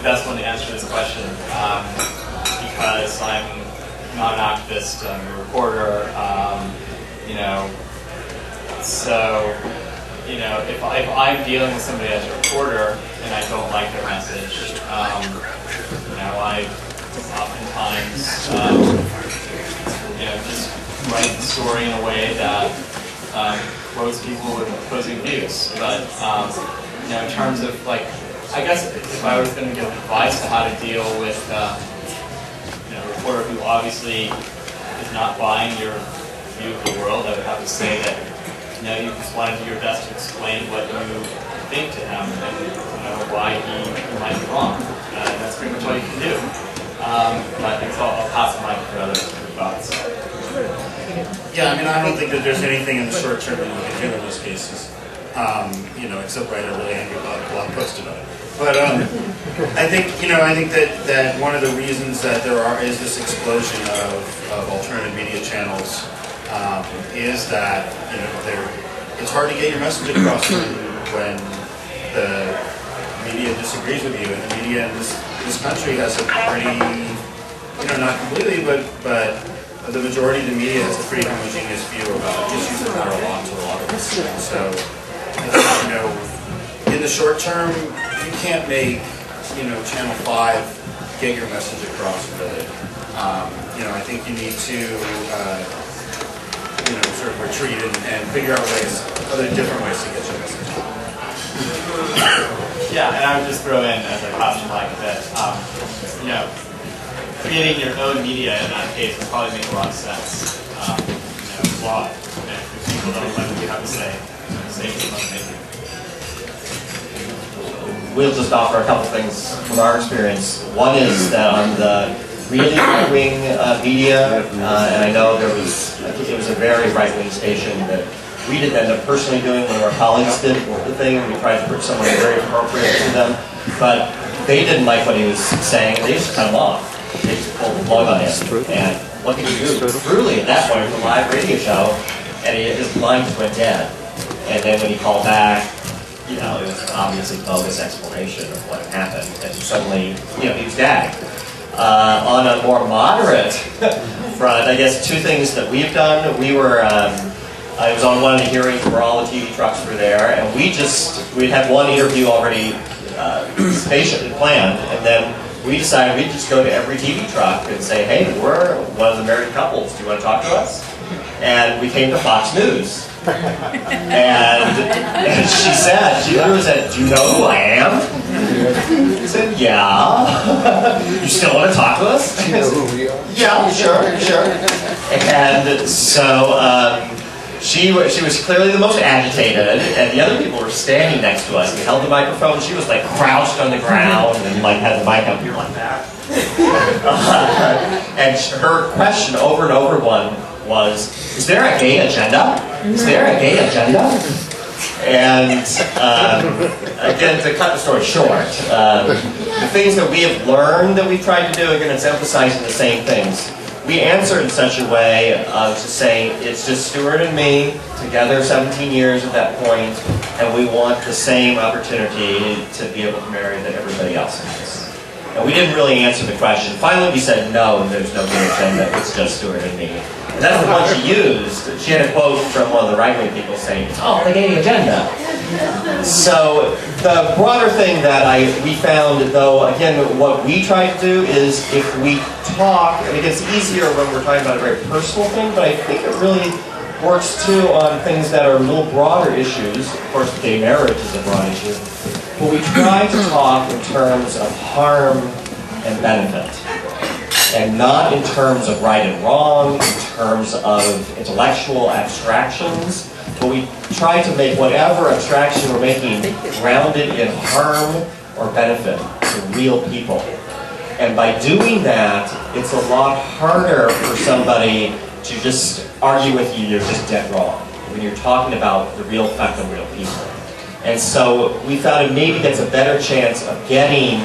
best one to answer this question because I'm not an activist, I'm a reporter. You know, so you know, if I'm dealing with somebody as a reporter and I don't like their message, you know, I oftentimes you know, just write the story in a way that quotes people with opposing views. But you know, in terms of like, I guess if I was going to give advice to how to deal with you know, a reporter who obviously is not buying your view of the world, I would have to say that you know, you just want to do your best to explain what you think to him and you know, why he might be wrong. That's pretty much all you can do. But I think I'll pass the mic for other thoughts. Yeah, I mean, I don't think that there's anything in the short term that you can do in those cases. You know, except write a really angry blog post about it. But I think, you know, I think that one of the reasons that is this explosion of alternative media channels is that, you know, it's hard to get your message across when the media disagrees with you, and the media in this country has a pretty, you know, not completely, but the majority of the media has a pretty homogeneous view about issues that matter a lot to a lot of us. So, I think, you know, in the short term, you can't make, you know, Channel 5 get your message across, really. You know, I think you need to, you know, sort of retreat and figure out other different ways to get your message. Yeah, and I would just throw in as a caution like that, you know, creating your own media in that case would probably make a lot of sense. You know, blog, and if people don't like what you have to say something maybe. We'll just offer a couple things from our experience. One is that on the really right-wing media, and I know I think it was a very right-wing station that we didn't end up personally doing. One of our colleagues did the thing, and we tried to put someone very appropriate to them. But they didn't like what he was saying, and they just cut him off. They just pulled the plug on him. And what did he do? Truly, at that point, it was a live radio show, and his line just went dead. And then when he called back, you know, it was an obviously bogus explanation of what had happened, and suddenly, you know, he was gagged. On a more moderate front, I guess two things that we've done. We were, I was on one of the hearings where all the TV trucks were there, and we had one interview already patiently planned, and then we decided we'd just go to every TV truck and say, hey, we're one of the married couples, do you want to talk to us? And we came to Fox News. And she literally said, do you know who I am? I said, yeah. You still want to talk to us? Do you know who we are? Yeah, sure. And so she was clearly the most agitated, and the other people were standing next to us. We held the microphone. She was like crouched on the ground and like had the mic up here like that. And her question over and over was, is there a gay agenda? Is there a gay agenda? And again, to cut the story short, the things that we have learned that we've tried to do, again, it's emphasizing the same things. We answered in such a way of just saying, it's just Stuart and me, together 17 years at that point, and we want the same opportunity to be able to marry that everybody else has. And we didn't really answer the question. Finally, we said, no, there's no gay agenda, it's just Stuart and me. And that's the one she used. She had a quote from one of the right-wing people saying, oh, the gay agenda. So the broader thing that we found, though, again, what we try to do is if we talk, and it gets easier when we're talking about a very personal thing, but I think it really works too on things that are a little broader issues. Of course, gay marriage is a broad issue. But we try to talk in terms of harm and benefit, and not in terms of right and wrong, in terms of intellectual abstractions, but we try to make whatever abstraction we're making grounded in harm or benefit to real people. And by doing that, it's a lot harder for somebody to just argue with you, you're just dead wrong, when you're talking about the real effect on real people. And so we found it maybe gets a better chance of getting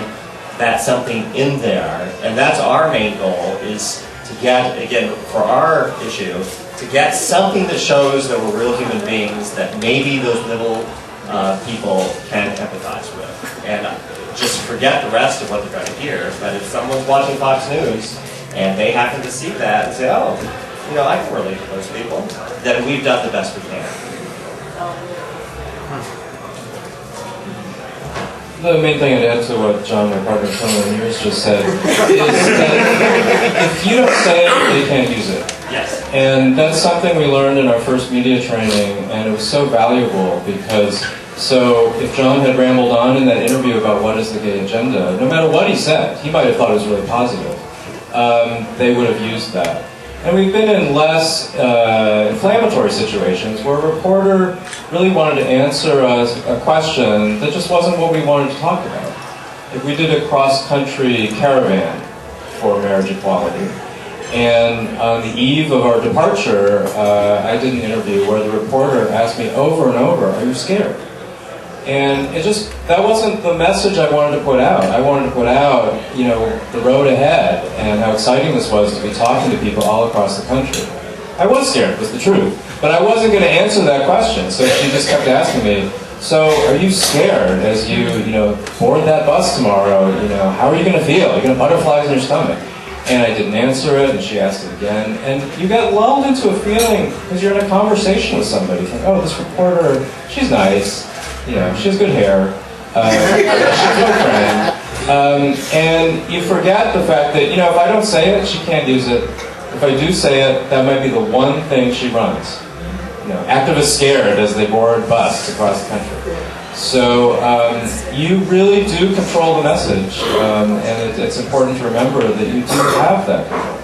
that something in there, and that's our main goal, is to get, again, for our issue, to get something that shows that we're real human beings that maybe those little people can empathize with. And just forget the rest of what they're going to hear. But if someone's watching Fox News and they happen to see that and say, oh, you know, I can relate to those people, then we've done the best we can. The main thing I'd add to what John, my partner, so many years just said is that if you don't say it, they can't use it. Yes. And that's something we learned in our first media training, and it was so valuable because, so if John had rambled on in that interview about what is the gay agenda, no matter what he said, he might have thought it was really positive, they would have used that. And we've been in less inflammatory situations where a reporter really wanted to answer us a question that just wasn't what we wanted to talk about. If we did a cross-country caravan for marriage equality, and on the eve of our departure, I did an interview where the reporter asked me over and over, are you scared? And it just, that wasn't the message I wanted to put out. I wanted to put out, you know, the road ahead and how exciting this was to be talking to people all across the country. I was scared, was the truth. But I wasn't going to answer that question, so she just kept asking me, so are you scared as you board that bus tomorrow? You know, how are you going to feel? Are you going to butterflies in your stomach? And I didn't answer it, and she asked it again. And you get lulled into a feeling, because you're in a conversation with somebody. You think, oh, this reporter, she's nice. You know, she has good hair. She's my friend. And you forget the fact that, you know, if I don't say it, she can't use it. If I do say it, that might be the one thing she runs. You know, activists scared as they board bus across the country. So you really do control the message, and it's important to remember that you do have that control.